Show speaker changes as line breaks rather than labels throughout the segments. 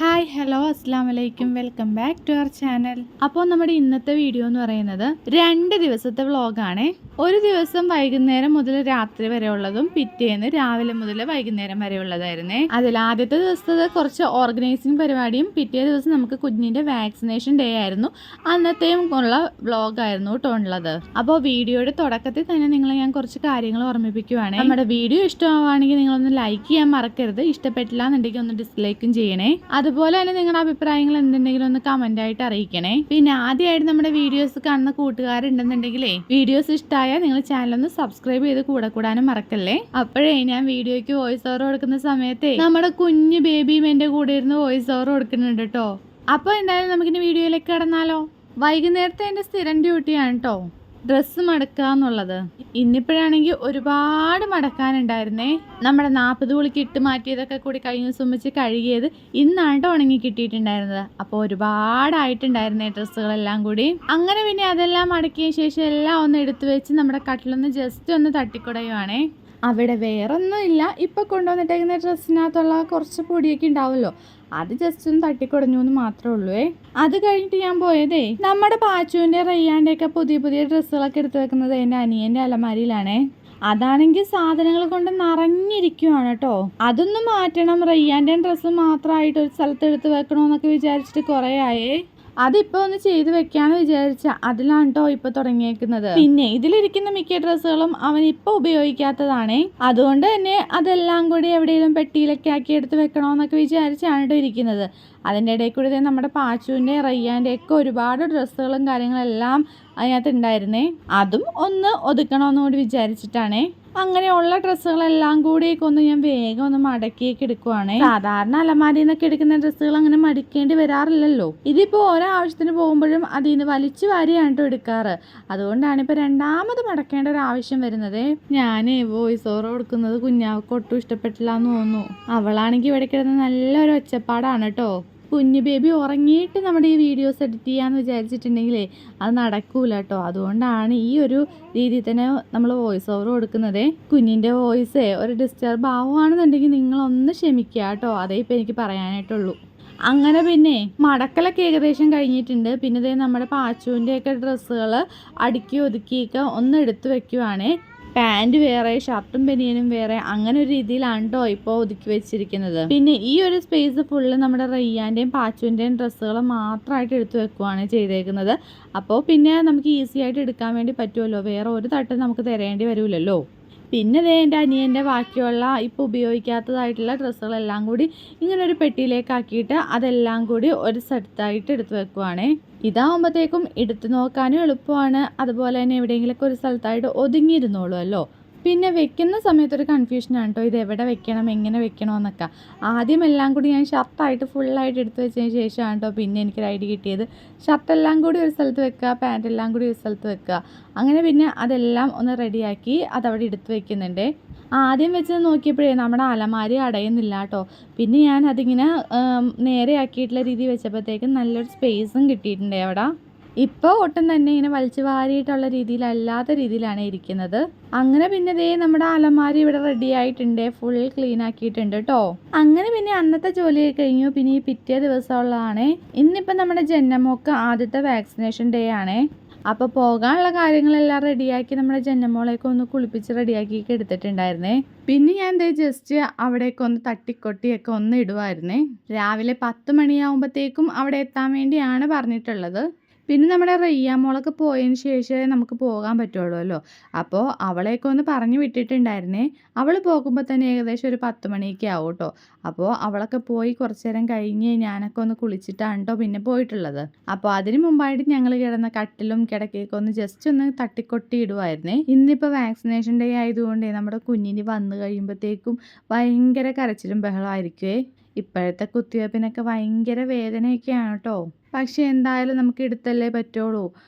Hi hello അസ്സാം വലൈക്കും welcome back to our channel. അപ്പോൾ നമ്മുടെ ഇന്നത്തെ വീഡിയോ എന്ന് പറയുന്നത് 2 ദിവസത്തെ വ്ളോഗാണ്. ഒരു ദിവസം വൈകുന്നേരം മുതൽ രാത്രി വരെ ഉള്ളതും പിറ്റേന്ന് രാവിലെ മുതൽ വൈകുന്നേരം വരെ ഉള്ളതായിരുന്നേ. അതിൽ ആദ്യത്തെ ദിവസത്തെ കുറച്ച് ഓർഗനൈസിങ് പരിപാടിയും പിറ്റേ ദിവസം നമുക്ക് കുഞ്ഞിൻ്റെ വാക്സിനേഷൻ ഡേ ആയിരുന്നു. അന്നത്തെയും ഉള്ള വ്ളോഗായിരുന്നു കേട്ടോ ഉള്ളത്. അപ്പോൾ വീഡിയോയുടെ തുടക്കത്തിൽ തന്നെ നിങ്ങളെ ഞാൻ കുറച്ച് കാര്യങ്ങൾ ഓർമ്മിപ്പിക്കുവാണ്. നമ്മുടെ വീഡിയോ ഇഷ്ടമാവുകയാണെങ്കിൽ നിങ്ങളൊന്ന് ലൈക്ക് ചെയ്യാൻ മറക്കരുത്. ഇഷ്ടപ്പെട്ടില്ല എന്നുണ്ടെങ്കിൽ ഒന്ന് ഡിസ്ലൈക്കും ചെയ്യണേ. അതുപോലെ തന്നെ നിങ്ങളുടെ അഭിപ്രായങ്ങൾ എന്തുണ്ടെങ്കിലും ഒന്ന് കമന്റ് ആയിട്ട് അറിയിക്കണേ. പിന്നെ ആദ്യമായിട്ട് നമ്മുടെ വീഡിയോസ് കാണുന്ന കൂട്ടുകാരുണ്ടെന്നുണ്ടെങ്കിലേ വീഡിയോസ് ഇഷ്ടമായ നിങ്ങൾ ചാനൽ ഒന്ന് സബ്സ്ക്രൈബ് ചെയ്ത് കൂടാനും മറക്കല്ലേ. അപ്പോഴേ ഞാൻ വീഡിയോയ്ക്ക് വോയിസ് ഓവർ കൊടുക്കുന്ന സമയത്തെ നമ്മുടെ കുഞ്ഞു ബേബിയും എൻ്റെ കൂടെ ഇരുന്ന് വോയിസ് ഓവർ കൊടുക്കുന്നുണ്ട് കേട്ടോ. അപ്പോൾ എന്തായാലും നമുക്കിനി വീഡിയോയിലേക്ക് കടന്നാലോ. വൈകുന്നേരത്തെ എൻ്റെ സ്ഥിരം ഡ്യൂട്ടിയാണ് കേട്ടോ ഡ്രസ്സ് മടക്കുക എന്നുള്ളത്. ഇന്നിപ്പോഴാണെങ്കിൽ ഒരുപാട് മടക്കാനുണ്ടായിരുന്നേ. നമ്മുടെ 40 കുളിക്ക് ഇട്ട് മാറ്റിയതൊക്കെ കൂടി കഴിഞ്ഞ ദിവസം വെച്ച് കഴുകിയത് ഇന്നാണ് ഉണങ്ങി കിട്ടിയിട്ടുണ്ടായിരുന്നത്. അപ്പോൾ ഒരുപാടായിട്ടുണ്ടായിരുന്നേ ഡ്രസ്സുകളെല്ലാം കൂടി. അങ്ങനെ പിന്നെ അതെല്ലാം മടക്കിയ ശേഷം എല്ലാം ഒന്ന് എടുത്തു വെച്ച് നമ്മുടെ കട്ടിലൊന്ന് ജസ്റ്റ് ഒന്ന് തട്ടിക്കുടയുവാണേ. അവിടെ വേറൊന്നും ഇല്ല. ഇപ്പോൾ കൊണ്ടുവന്നിട്ടേക്കുന്ന ഡ്രസ്സിനകത്തുള്ള കുറച്ച് പൊടിയൊക്കെ ഉണ്ടാവുമല്ലോ, അത് ജസ്റ്റ് ഒന്ന് തട്ടിക്കുടഞ്ഞു എന്ന് മാത്രമേ ഉള്ളൂ. അത് കഴിഞ്ഞിട്ട് ഞാൻ പോയതേ നമ്മുടെ പാച്ചുവിൻ്റെ റയ്യാൻ്റെ ഒക്കെ പുതിയ ഡ്രസ്സുകളൊക്കെ എടുത്ത് വെക്കുന്നത് എൻ്റെ അനിയൻ്റെ അലമാരിയിലാണേ. അതാണെങ്കിൽ സാധനങ്ങൾ കൊണ്ട് നിറഞ്ഞിരിക്കുവാണ് കേട്ടോ. അതൊന്ന് മാറ്റണം. റയ്യാൻ്റെ ഡ്രസ്സ് മാത്രമായിട്ട് ഒരു സ്ഥലത്ത് എടുത്ത് വെക്കണമെന്നൊക്കെ വിചാരിച്ചിട്ട് കുറേ ആയേ. അതിപ്പോൾ ഒന്ന് ചെയ്ത് വെക്കാന്ന് വിചാരിച്ച അതിലാണ് കേട്ടോ ഇപ്പോൾ തുടങ്ങിയേക്കുന്നത്. പിന്നെ ഇതിലിരിക്കുന്ന മിക്ക ഡ്രസ്സുകളും അവൻ ഇപ്പോൾ ഉപയോഗിക്കാത്തതാണേ. അതുകൊണ്ട് തന്നെ അതെല്ലാം കൂടി എവിടെയെങ്കിലും പെട്ടിയിലൊക്കെ ആക്കി എടുത്ത് വെക്കണമെന്നൊക്കെ വിചാരിച്ചാണ് കേട്ടോ ഇരിക്കുന്നത്. അതിൻ്റെ ഇടയിൽ കൂടി നമ്മുടെ പാച്ചുവിൻ്റെ റയ്യാൻ്റെ ഒക്കെ ഒരുപാട് ഡ്രസ്സുകളും കാര്യങ്ങളെല്ലാം അതിനകത്ത് ഉണ്ടായിരുന്നേ. അതും ഒന്ന് ഒതുക്കണമെന്ന് കൂടി വിചാരിച്ചിട്ടാണേ. അങ്ങനെയുള്ള ഡ്രസ്സുകളെല്ലാം കൂടിയൊക്കെ ഒന്ന് ഞാൻ വേഗം ഒന്ന് മടക്കിയൊക്കെ എടുക്കുവാണേ. സാധാരണ അലമാരിയിൽ നിന്നൊക്കെ എടുക്കുന്ന ഡ്രസ്സുകൾ അങ്ങനെ മടിക്കേണ്ടി വരാറില്ലല്ലോ. ഇതിപ്പോൾ ഓരോ ആവശ്യത്തിന് പോകുമ്പോഴും അതിൽ നിന്ന് വലിച്ചു വാരിയാണ് കേട്ടോ എടുക്കാറ്. അതുകൊണ്ടാണ് ഇപ്പോൾ രണ്ടാമത് മടക്കേണ്ട ഒരു ആവശ്യം വരുന്നത്. ഞാൻ വോയിസ് ഓവർ കൊടുക്കുന്നത് കുഞ്ഞാവൾക്ക് ഒട്ടും ഇഷ്ടപ്പെട്ടില്ല എന്ന് തോന്നുന്നു. അവളാണെങ്കിൽ ഇവിടെ കിടന്ന് നല്ലൊരു ഒച്ചപ്പാടാണ് കേട്ടോ. കുഞ്ഞു ബേബി ഉറങ്ങിയിട്ട് നമ്മുടെ ഈ വീഡിയോസ് എഡിറ്റ് ചെയ്യാന്ന് വിചാരിച്ചിട്ടുണ്ടെങ്കിലേ അത് നടക്കൂല കേട്ടോ. അതുകൊണ്ടാണ് ഈ ഒരു രീതിയിൽ തന്നെ നമ്മൾ വോയിസ് ഓവർ കൊടുക്കുന്നത്. കുഞ്ഞിൻ്റെ വോയിസേ ഒരു ഡിസ്റ്റർബ് ആവുകയാണെന്നുണ്ടെങ്കിൽ നിങ്ങളൊന്ന് ക്ഷമിക്കുക കേട്ടോ. അതേ ഇപ്പോൾ എനിക്ക് പറയാനായിട്ടുള്ളൂ. അങ്ങനെ പിന്നെ മടക്കലൊക്കെ ഏകദേശം കഴിഞ്ഞിട്ടുണ്ട്. പിന്നെ ഇതേ നമ്മുടെ പാച്ചുവിൻ്റെയൊക്കെ ഡ്രസ്സുകൾ അടുക്കി ഒതുക്കിയൊക്കെ ഒന്ന് എടുത്ത് വെക്കുവാണേ. പാൻറ് വേറെ, ഷർട്ടും ബനിയനും വേറെ, അങ്ങനെ ഒരു രീതിയിലാണ് കേട്ടോ ഇപ്പോൾ ഒതുക്കി വെച്ചിരിക്കുന്നത്. പിന്നെ ഈ ഒരു സ്പേസ് ഫുള്ള് നമ്മുടെ റയ്യാൻ്റെയും പാച്ചുവിൻ്റെയും ഡ്രസ്സുകൾ മാത്രമായിട്ട് എടുത്തു വെക്കുകയാണ് ചെയ്തേക്കുന്നത്. അപ്പോൾ പിന്നെ നമുക്ക് ഈസി ആയിട്ട് എടുക്കാൻ വേണ്ടി പറ്റുമല്ലോ. വേറെ ഒരു തട്ട് നമുക്ക് തരേണ്ടി വരില്ലല്ലോ. പിന്നെ ദേ എൻ്റെ അനിയൻ്റെ ബാക്കിയുള്ള ഇപ്പോൾ ഉപയോഗിക്കാത്തതായിട്ടുള്ള ഡ്രസ്സുകളെല്ലാം കൂടി ഇങ്ങനെ ഒരു പെട്ടിയിലേക്കാക്കിയിട്ട് അതെല്ലാം കൂടി ഒരു സെറ്റായിട്ട് എടുത്ത് വെക്കുവാണേ. ഇതാവുമ്പോഴത്തേക്കും എടുത്തു നോക്കാനും എളുപ്പമാണ്. അതുപോലെ തന്നെ എവിടെയെങ്കിലുമൊക്കെ ഒരു സ്ഥലത്തായിട്ട് ഒതുങ്ങിയിരുന്നോളുമല്ലോ. പിന്നെ വെക്കുന്ന സമയത്തൊരു കൺഫ്യൂഷനാണ് കേട്ടോ, ഇത് എവിടെ വെക്കണം, എങ്ങനെ വെക്കണമെന്നൊക്കെ. ആദ്യം എല്ലാം കൂടി ഞാൻ ഷർട്ടായിട്ട് ഫുള്ളായിട്ട് എടുത്ത് വെച്ചതിന് ശേഷമാണ് കേട്ടോ പിന്നെ എനിക്കൊരു ഐഡിയ കിട്ടിയത്. ഷർട്ടെല്ലാം കൂടി ഒരു സ്ഥലത്ത് വെക്കുക, പാൻറ്റെല്ലാം കൂടി ഒരു സ്ഥലത്ത് വെക്കുക. അങ്ങനെ പിന്നെ അതെല്ലാം ഒന്ന് റെഡിയാക്കി അതവിടെ എടുത്ത് വെക്കുന്നുണ്ട്. ആദ്യം വെച്ച് നോക്കിയപ്പോഴേ നമ്മുടെ അലമാരി അടയുന്നില്ല കേട്ടോ. പിന്നെ ഞാൻ അതിങ്ങനെ നേരെയാക്കിയിട്ടുള്ള രീതി വെച്ചപ്പോഴത്തേക്കും നല്ലൊരു സ്പേസും കിട്ടിയിട്ടുണ്ട് അവിടെ. ഇപ്പോൾ ഒട്ടും തന്നെ ഇങ്ങനെ വലിച്ചു വാരിയിട്ടുള്ള രീതിയിലല്ലാത്ത രീതിയിലാണ് ഇരിക്കുന്നത്. അങ്ങനെ പിന്നെ ദേ നമ്മുടെ അലമാരി ഇവിടെ റെഡി ആയിട്ടുണ്ട്, ഫുൾ ക്ലീൻ ആക്കിയിട്ടുണ്ട് കേട്ടോ. അങ്ങനെ പിന്നെ അന്നത്തെ ജോലി കഴിഞ്ഞു. പിന്നെ ഈ പിറ്റേ ദിവസമുള്ളതാണ്. ഇന്നിപ്പോൾ നമ്മുടെ ജന്നമോൾക്ക് ആദ്യത്തെ വാക്സിനേഷൻ ഡേ ആണേ. അപ്പോൾ പോകാനുള്ള കാര്യങ്ങളെല്ലാം റെഡിയാക്കി നമ്മുടെ ജന്നമോളേക്ക് ഒന്ന് കുളിപ്പിച്ച് റെഡിയാക്കിയൊക്കെ എടുത്തിട്ടുണ്ടായിരുന്നേ. പിന്നെ ഞാൻ ദേ ജസ്റ്റ് അവിടേക്ക് ഒന്ന് തട്ടിക്കൊട്ടിയൊക്കെ ഒന്ന് ഇടുമായിരുന്നേ. രാവിലെ 10 മണിയാകുമ്പോഴത്തേക്കും അവിടെ എത്താൻ വേണ്ടിയാണ് പറഞ്ഞിട്ടുള്ളത്. പിന്നെ നമ്മുടെ റയ്യാമോളൊക്കെ പോയതിന് ശേഷമേ നമുക്ക് പോകാൻ പറ്റുള്ളൂ. അപ്പോൾ അവളെയൊക്കെ ഒന്ന് പറഞ്ഞു വിട്ടിട്ടുണ്ടായിരുന്നേ. അവൾ പോകുമ്പോൾ തന്നെ ഏകദേശം ഒരു 10 മണിയൊക്കെ ആവും കേട്ടോ. അപ്പോൾ അവളൊക്കെ പോയി കുറച്ച് നേരം കഴിഞ്ഞ് ഞാനൊക്കെ ഒന്ന് കുളിച്ചിട്ടാണ് കേട്ടോ പിന്നെ പോയിട്ടുള്ളത്. അപ്പോൾ അതിന് മുമ്പായിട്ട് ഞങ്ങൾ കിടന്ന കട്ടിലും കിടക്കയൊക്കെ ഒന്ന് ജസ്റ്റ് ഒന്ന് തട്ടിക്കൊട്ടി ഇടുമായിരുന്നേ. ഇന്നിപ്പോൾ വാക്സിനേഷൻ ഡേ ആയതുകൊണ്ട് നമ്മുടെ കുഞ്ഞിന് വന്നു കഴിയുമ്പോഴത്തേക്കും ഭയങ്കര കരച്ചിലും ബഹളമായിരിക്കുമേ. ഇപ്പോഴത്തെ കുത്തിവയ്പ്പിനൊക്കെ ഭയങ്കര വേദനയൊക്കെയാണ് കേട്ടോ. പക്ഷെ എന്തായാലും നമുക്ക് എടുത്തല്ലേ പറ്റുള്ളൂ.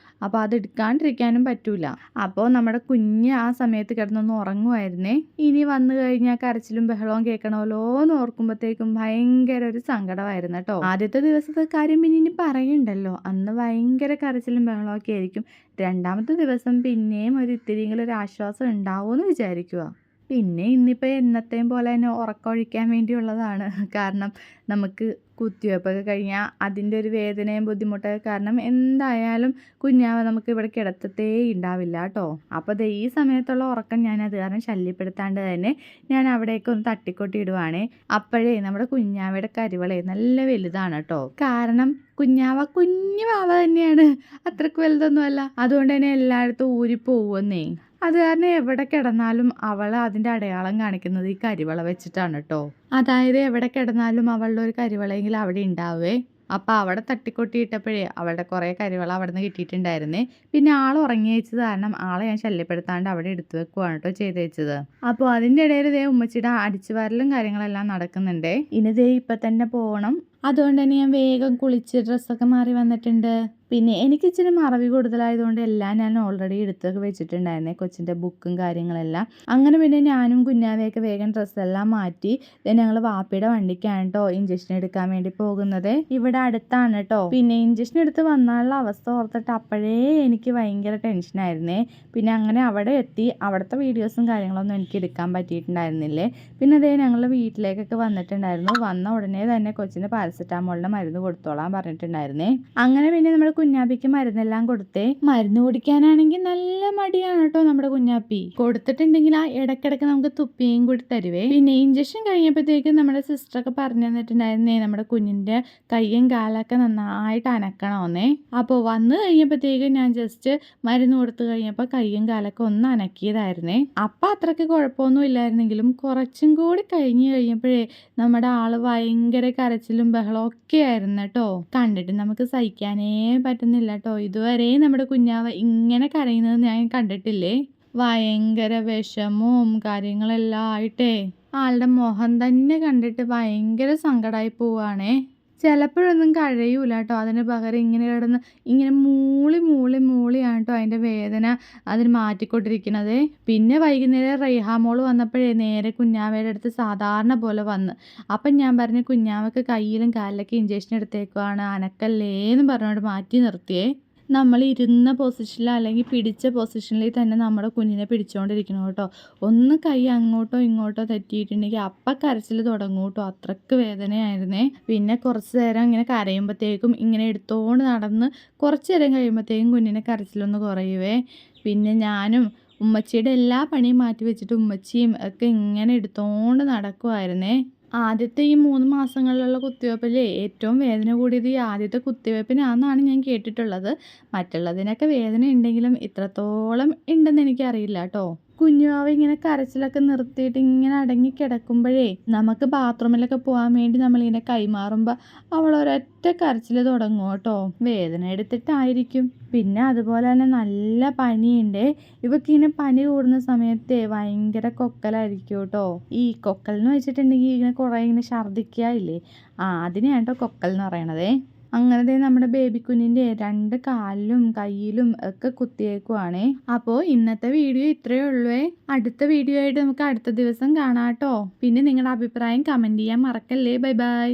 അപ്പോൾ അത് എടുക്കാണ്ടിരിക്കാനും പറ്റൂല. അപ്പോൾ നമ്മുടെ കുഞ്ഞ് ആ സമയത്ത് കിടന്നൊന്ന് ഉറങ്ങുമായിരുന്നേ. ഇനി വന്നു കഴിഞ്ഞാൽ കരച്ചിലും ബഹളവും കേൾക്കണമല്ലോ എന്ന് ഓർക്കുമ്പോഴത്തേക്കും ഭയങ്കര ഒരു സങ്കടമായിരുന്നു കേട്ടോ. ആദ്യത്തെ ദിവസത്തെ കാര്യം പിന്നെ ഇനി പറയണ്ടല്ലോ, അന്ന് ഭയങ്കര കരച്ചിലും ബഹളമൊക്കെ ആയിരിക്കും. രണ്ടാമത്തെ ദിവസം പിന്നെയും ഒരു ഇത്തിരിയെങ്കിലും ഒരു ആശ്വാസം ഉണ്ടാവുമെന്ന് വിചാരിക്കുക. പിന്നെ ഇന്നിപ്പോൾ എന്നത്തെയും പോലെ തന്നെ ഉറക്കമൊഴിക്കാൻ വേണ്ടിയുള്ളതാണ്. കാരണം നമുക്ക് കുത്തിവെപ്പൊക്കെ കഴിഞ്ഞാൽ അതിൻ്റെ ഒരു വേദനയും ബുദ്ധിമുട്ടൊക്കെ കാരണം എന്തായാലും കുഞ്ഞാവ നമുക്ക് ഇവിടെ കിടത്തത്തേ ഉണ്ടാവില്ല കേട്ടോ. അപ്പോൾ ദേ ഈ സമയത്തുള്ള ഉറക്കം ഞാൻ അത് കാരണം ശല്യപ്പെടുത്താണ്ട് തന്നെ ഞാൻ അവിടേക്ക് ഒന്ന് തട്ടിക്കൊട്ടി ഇടുവാണേ. അപ്പോഴേ നമ്മുടെ കുഞ്ഞാവയുടെ കരിവളേ നല്ല വലുതാണ് കേട്ടോ. കാരണം കുഞ്ഞാവ കുഞ്ഞു വാവ തന്നെയാണ്, അത്രക്ക് വലുതൊന്നുമല്ല. അതുകൊണ്ട് തന്നെ എല്ലായിടത്തും ഊരിപ്പോവുന്നേ. അത് കാരണം എവിടെ കിടന്നാലും അവൾ അതിൻ്റെ അടയാളം കാണിക്കുന്നത് ഈ കരിവള വെച്ചിട്ടാണ് കേട്ടോ. അതായത് എവിടെ കിടന്നാലും അവളുടെ ഒരു കരിവളയെങ്കിലും അവിടെ ഉണ്ടാവേ. അപ്പോൾ അവിടെ തട്ടിക്കൊട്ടിയിട്ടപ്പോഴേ അവളുടെ കുറേ കരിവള അവിടെ നിന്ന് കിട്ടിയിട്ടുണ്ടായിരുന്നേ. പിന്നെ ആൾ ഉറങ്ങി വെച്ചത് കാരണം ആളെ ഞാൻ ശല്യപ്പെടുത്താണ്ട് അവിടെ എടുത്തു വെക്കുവാണ് കേട്ടോ ചെയ്ത് വെച്ചത്. അപ്പോൾ അതിൻ്റെ ഇടയിൽ ദേ ഉമ്മച്ചിയുടെ അടിച്ചുവാരലും കാര്യങ്ങളെല്ലാം നടക്കുന്നുണ്ടേ. ഇനി ദേ ഇപ്പം തന്നെ പോകണം. അതുകൊണ്ട് തന്നെ ഞാൻ വേഗം കുളിച്ച് ഡ്രസ്സൊക്കെ മാറി വന്നിട്ടുണ്ട്. പിന്നെ എനിക്ക് ഇച്ചിരി മറവി കൂടുതലായതുകൊണ്ട് എല്ലാം ഞാൻ ഓൾറെഡി എടുത്തൊക്കെ വെച്ചിട്ടുണ്ടായിരുന്നേ, കൊച്ചിൻ്റെ ബുക്കും കാര്യങ്ങളെല്ലാം. അങ്ങനെ പിന്നെ ഞാനും കുഞ്ഞാവയൊക്കെ വേഗം ഡ്രസ്സെല്ലാം മാറ്റി ഞങ്ങൾ വാപ്പിയുടെ വണ്ടിക്കാണ് കേട്ടോ ഇഞ്ചക്ഷൻ എടുക്കാൻ വേണ്ടി പോകുന്നത്. ഇവിടെ അടുത്താണ് കേട്ടോ. പിന്നെ ഇഞ്ചക്ഷൻ എടുത്ത് വന്നാലുള്ള അവസ്ഥ ഓർത്തിട്ട് അപ്പോഴേ എനിക്ക് ഭയങ്കര ടെൻഷനായിരുന്നേ. പിന്നെ അങ്ങനെ അവിടെ എത്തി അവിടുത്തെ വീഡിയോസും കാര്യങ്ങളൊന്നും എനിക്ക് എടുക്കാൻ പറ്റിയിട്ടുണ്ടായിരുന്നില്ലേ. പിന്നെ അതേ ഞങ്ങൾ വീട്ടിലേക്കൊക്കെ വന്നിട്ടുണ്ടായിരുന്നു. വന്ന ഉടനെ തന്നെ കൊച്ചിന് പാരസെറ്റാമോളിൻ്റെ മരുന്ന് കൊടുത്തോളാൻ പറഞ്ഞിട്ടുണ്ടായിരുന്നേ. അങ്ങനെ പിന്നെ നമ്മുടെ കുഞ്ഞാപ്പിക്ക് മരുന്നെല്ലാം കൊടുത്തേ. മരുന്ന് കുടിക്കാനാണെങ്കിൽ നല്ല മടിയാണ് കേട്ടോ നമ്മുടെ കുഞ്ഞാപ്പി. കൊടുത്തിട്ടുണ്ടെങ്കിൽ ആ ഇടയ്ക്കിടയ്ക്ക് നമുക്ക് തുപ്പിയും കൂടി തരുവേ. പിന്നെ ഇഞ്ചക്ഷൻ കഴിഞ്ഞപ്പോഴത്തേക്കും നമ്മുടെ സിസ്റ്ററൊക്കെ പറഞ്ഞു തന്നിട്ടുണ്ടായിരുന്നേ നമ്മുടെ കുഞ്ഞിൻ്റെ കയ്യും കാലൊക്കെ നന്നായിട്ട് അനക്കണമെന്നേ. അപ്പോൾ വന്നു കഴിഞ്ഞപ്പോഴത്തേക്കും ഞാൻ ജസ്റ്റ് മരുന്ന് കൊടുത്തു കഴിഞ്ഞപ്പോൾ കയ്യും കാലൊക്കെ ഒന്ന് അനക്കിയതായിരുന്നേ. അപ്പം അത്രയ്ക്ക് കുഴപ്പമൊന്നും ഇല്ലായിരുന്നെങ്കിലും കുറച്ചും കൂടി കഴിഞ്ഞ് കഴിഞ്ഞപ്പോഴേ നമ്മുടെ ആള് ഭയങ്കര കരച്ചിലും ബഹളവും ഒക്കെ ആയിരുന്നു കേട്ടോ. കണ്ടിട്ട് നമുക്ക് സഹിക്കാനേ പറ്റുന്നില്ല കേട്ടോ. ഇതുവരെ നമ്മുടെ കുഞ്ഞാവ ഇങ്ങനെ കരയുന്നത് ഞാൻ കണ്ടിട്ടില്ലേ. ഭയങ്കര വിഷമവും കാര്യങ്ങളെല്ലാം ആയിട്ടേ ആളുടെ മുഖം തന്നെ കണ്ടിട്ട് ഭയങ്കര സങ്കടമായി പോവാണേ. ചിലപ്പോഴൊന്നും കഴിയൂല കേട്ടോ. അതിന് പകരം ഇങ്ങനെ കിടന്ന് ഇങ്ങനെ മൂളിയാണ് കേട്ടോ അതിൻ്റെ വേദന അതിന് മാറ്റിക്കൊണ്ടിരിക്കണത്. പിന്നെ വൈകുന്നേരം റൈഹാമോൾ വന്നപ്പോഴേ നേരെ കുഞ്ഞാവയുടെ അടുത്ത് സാധാരണ പോലെ വന്ന്. അപ്പം ഞാൻ പറഞ്ഞു കുഞ്ഞാവക്ക് കയ്യിലും കാലിലൊക്കെ ഇഞ്ചക്ഷൻ എടുത്തേക്കുവാണ്, അനക്കല്ലേന്ന് പറഞ്ഞുകൊണ്ട് മാറ്റി നിർത്തിയേ. നമ്മൾ ഇരുന്ന പൊസിഷനിൽ അല്ലെങ്കിൽ പിടിച്ച പൊസിഷനിൽ തന്നെ നമ്മുടെ കുഞ്ഞിനെ പിടിച്ചുകൊണ്ടിരിക്കണം കേട്ടോ. ഒന്ന് കൈ അങ്ങോട്ടോ ഇങ്ങോട്ടോ തെറ്റിയിട്ടുണ്ടെങ്കിൽ അപ്പം കരച്ചിൽ തുടങ്ങും കേട്ടോ. അത്രയ്ക്ക് വേദനയായിരുന്നേ. പിന്നെ കുറച്ച് നേരം ഇങ്ങനെ കരയുമ്പോഴത്തേക്കും ഇങ്ങനെ എടുത്തോണ്ട് നടന്ന് കുറച്ച് നേരം കഴിയുമ്പോഴത്തേക്കും കുഞ്ഞിനെ കരച്ചിലൊന്ന് കുറയുവേ. പിന്നെ ഞാനും ഉമ്മച്ചിയുടെ എല്ലാ പണിയും മാറ്റി വെച്ചിട്ട് ഉമ്മച്ചിയും ഒക്കെ ഇങ്ങനെ എടുത്തോണ്ട് നടക്കുമായിരുന്നേ. ആദ്യത്തെ ഈ 3 മാസങ്ങളിലുള്ള കുത്തിവയ്പ്പിലേ ഏറ്റവും വേദന കൂടിയത് ഈ ആദ്യത്തെ കുത്തിവയ്പ്പിനാണെന്നാണ് ഞാൻ കേട്ടിട്ടുള്ളത്. മറ്റുള്ളതിനൊക്കെ വേദന ഉണ്ടെങ്കിലും ഇത്രത്തോളം ഉണ്ടെന്ന് എനിക്കറിയില്ല കേട്ടോ. കുഞ്ഞുവാവ ഇങ്ങനെ കരച്ചിലൊക്കെ നിർത്തിയിട്ട് ഇങ്ങനെ അടങ്ങി കിടക്കുമ്പോഴേ നമുക്ക് ബാത്റൂമിലൊക്കെ പോകാൻ വേണ്ടി നമ്മളിങ്ങനെ കൈമാറുമ്പോൾ അവൾ ഒരൊറ്റ കരച്ചിൽ തുടങ്ങും കേട്ടോ. വേദന എടുത്തിട്ടായിരിക്കും. പിന്നെ അതുപോലെ തന്നെ നല്ല പനിയുണ്ട്. ഇവക്കിങ്ങനെ പനി കൂടുന്ന സമയത്ത് ഭയങ്കര കൊക്കലായിരിക്കും കേട്ടോ. ഈ കൊക്കൽ എന്ന് വെച്ചിട്ടുണ്ടെങ്കിൽ ഇങ്ങനെ കുറേ ഇങ്ങനെ ഛർദ്ദിക്കുക ഇല്ലേ, അതിനെയാണ് കേട്ടോ കൊക്കൽ എന്ന് പറയണതേ. അങ്ങനെ നമ്മുടെ ബേബി കുഞ്ഞിൻ്റെ 2 കാലിലും കയ്യിലും ഒക്കെ കുത്തിയേക്കുവാണേ. അപ്പോൾ ഇന്നത്തെ വീഡിയോ ഇത്രയേ ഉള്ളൂ. അടുത്ത വീഡിയോ ആയിട്ട് നമുക്ക് അടുത്ത ദിവസം കാണാം കേട്ടോ. പിന്നെ നിങ്ങളുടെ അഭിപ്രായം കമൻറ്റ് ചെയ്യാൻ മറക്കല്ലേ. Bye bye.